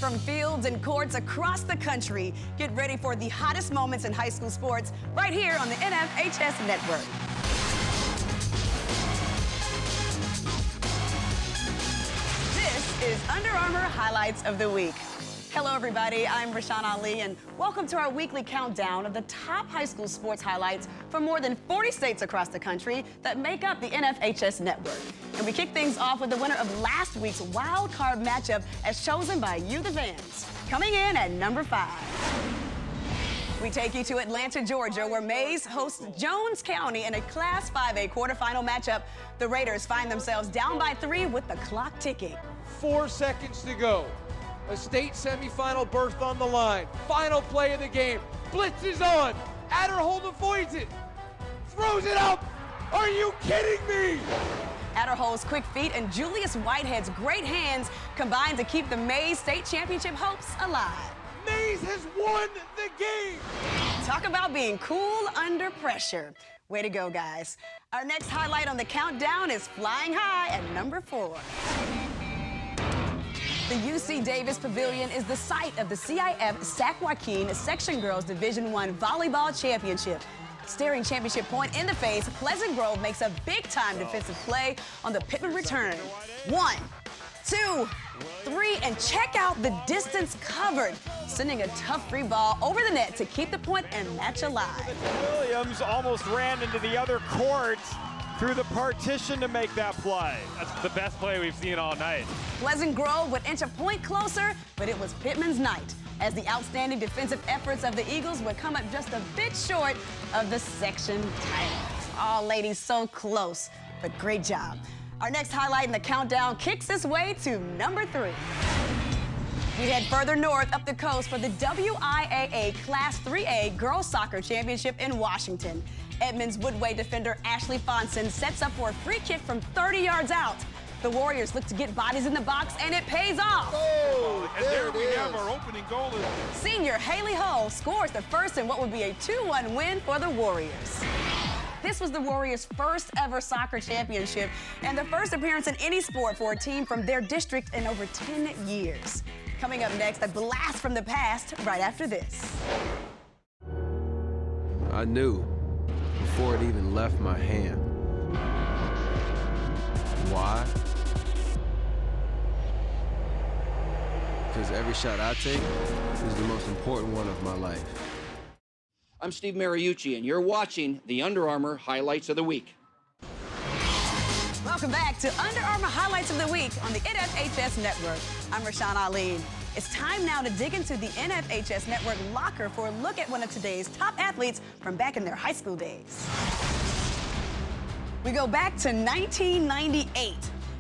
from fields and courts across the country. Get ready for the hottest moments in high school sports right here on the NFHS Network. This is Under Armour Highlights of the Week. Hello, everybody. I'm Rashan Ali, and welcome to our weekly countdown of the top high school sports highlights from more than 40 states across the country that make up the NFHS Network. And we kick things off with the winner of last week's wild card matchup as chosen by you, the fans. Coming in at number 5. We take you to Atlanta, Georgia, where Mays hosts Jones County in a Class 5A quarterfinal matchup. The Raiders find themselves down by 3 with the clock ticking. 4 seconds to go. A state semifinal berth on the line. Final play of the game. Blitz is on. Adderhold avoids it. Throws it up. Are you kidding me? Adderhold's quick feet and Julius Whitehead's great hands combine to keep the Mays state championship hopes alive. Mays has won the game. Talk about being cool under pressure. Way to go, guys. Our next highlight on the countdown is flying high at number 4. The UC Davis Pavilion is the site of the CIF Sac Joaquin Section Girls Division I Volleyball Championship. Staring championship point in the face, Pleasant Grove makes a big-time defensive play on the Pittman return. 1, 2, 3, and check out the distance covered, sending a tough free ball over the net to keep the point and match alive. Williams almost ran into the other court through the partition to make that play. That's the best play we've seen all night. Pleasant Grove would inch a point closer, but it was Pittman's night, as the outstanding defensive efforts of the Eagles would come up just a bit short of the section title. Oh, ladies, so close, but great job. Our next highlight in the countdown kicks its way to number 3. We head further north up the coast for the WIAA Class 3A Girls Soccer Championship in Washington. Edmonds Woodway defender Ashley Fonson sets up for a free kick from 30 yards out. The Warriors look to get bodies in the box, and it pays off. Oh, and there we have our opening goal. Senior Haley Hull scores the first in what would be a 2-1 win for the Warriors. This was the Warriors' first ever soccer championship and the first appearance in any sport for a team from their district in over 10 years. Coming up next, a blast from the past right after this. I knew before it even left my hand. Why? Because every shot I take is the most important one of my life. I'm Steve Mariucci, and you're watching the Under Armour Highlights of the Week. Welcome back to Under Armour Highlights of the Week on the NFHS Network. I'm Rashan Ali. It's time now to dig into the NFHS Network locker for a look at one of today's top athletes from back in their high school days. We go back to 1998.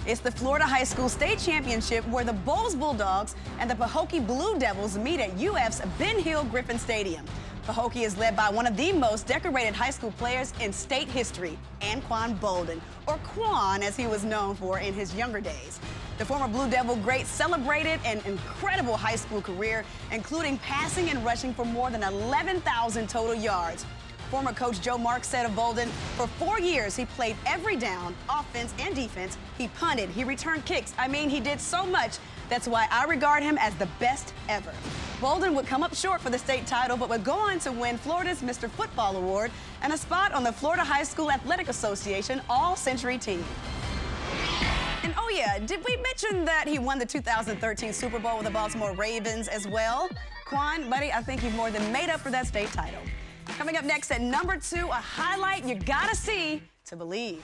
It's the Florida High School State Championship where the Bowles Bulldogs and the Pahokee Blue Devils meet at UF's Ben Hill Griffin Stadium. Pahokee is led by one of the most decorated high school players in state history, Anquan Bolden, or Quan as he was known for in his younger days. The former Blue Devil great celebrated an incredible high school career, including passing and rushing for more than 11,000 total yards. Former coach Joe Marks said of Bolden, for 4 years he played every down, offense and defense. He punted, he returned kicks. I mean, he did so much. That's why I regard him as the best ever. Bolden would come up short for the state title, but would go on to win Florida's Mr. Football Award and a spot on the Florida High School Athletic Association All-Century team. And oh yeah, did we mention that he won the 2013 Super Bowl with the Baltimore Ravens as well? Quan, buddy, I think he more than made up for that state title. Coming up next at number 2, a highlight you gotta see to believe.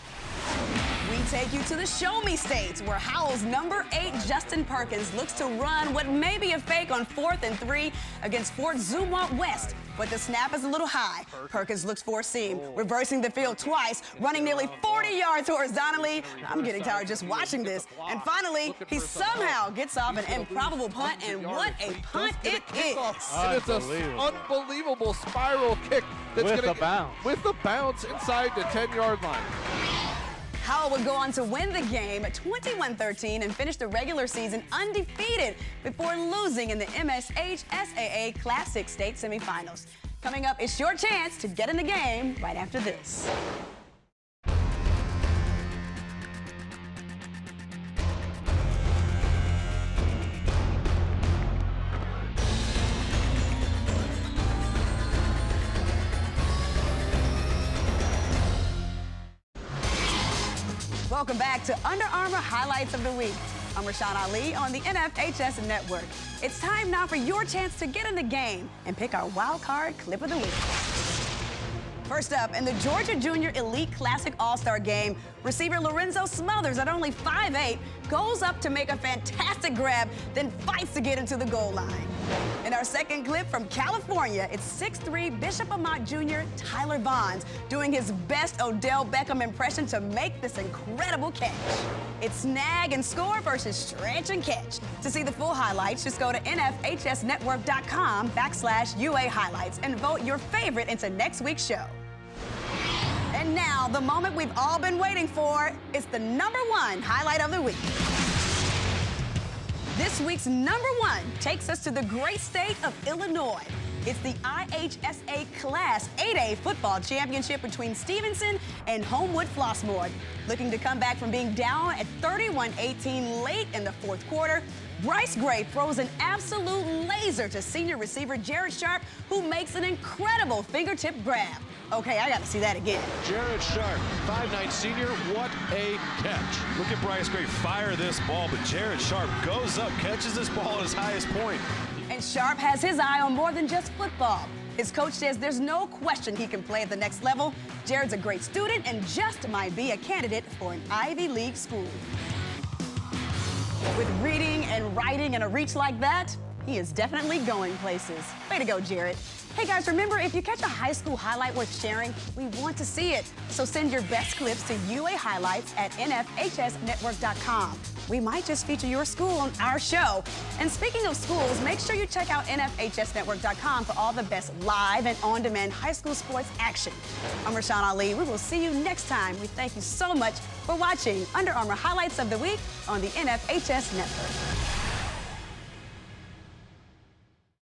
We take you to the Show Me States, where Howell's number 8 Justin Perkins looks to run what may be a fake on 4th and 3 against Fort Zumwalt West. But the snap is a little high. Perkins looks for a seam, reversing the field twice, running nearly 40 yards horizontally. I'm getting tired just watching this. And finally, he somehow gets off an improbable punt, and what a punt it is. And it's an unbelievable spiral kick that's with the bounce. With the bounce inside the 10-yard line. Howell would go on to win the game 21-13 and finish the regular season undefeated before losing in the MSHSAA Classic State semifinals. Coming up, it's your chance to get in the game right after this. Welcome back to Under Armour Highlights of the Week. I'm Rashan Ali on the NFHS Network. It's time now for your chance to get in the game and pick our wild card clip of the week. First up, in the Georgia Junior Elite Classic All-Star Game, receiver Lorenzo Smothers, at only 5'8", goes up to make a fantastic grab, then fights to get into the goal line. In our second clip from California, it's 6'3" Bishop Amat Jr. Tyler Bonds doing his best Odell Beckham impression to make this incredible catch. It's snag and score versus stretch and catch. To see the full highlights, just go to NFHSnetwork.com/UA highlights and vote your favorite into next week's show. And now, the moment we've all been waiting for, it's the #1 highlight of the week. This week's #1 takes us to the great state of Illinois. It's the IHSA Class 8A football championship between Stevenson and Homewood Flossmoor. Looking to come back from being down at 31-18 late in the fourth quarter, Bryce Gray throws an absolute laser to senior receiver Jared Sharp, who makes an incredible fingertip grab. Okay, I got to see that again. Jared Sharp, 5'9" senior, what a catch. Look at Bryce Gray fire this ball, but Jared Sharp goes up, catches this ball at his highest point. And Sharp has his eye on more than just football. His coach says there's no question he can play at the next level. Jared's a great student and just might be a candidate for an Ivy League school. With reading and writing and a reach like that, he is definitely going places. Way to go, Jared. Hey guys, remember, if you catch a high school highlight worth sharing, we want to see it. So send your best clips to UA Highlights at NFHSnetwork.com. We might just feature your school on our show. And speaking of schools, make sure you check out NFHSnetwork.com for all the best live and on-demand high school sports action. I'm Rashan Ali. We will see you next time. We thank you so much for watching Under Armour Highlights of the Week on the NFHS Network.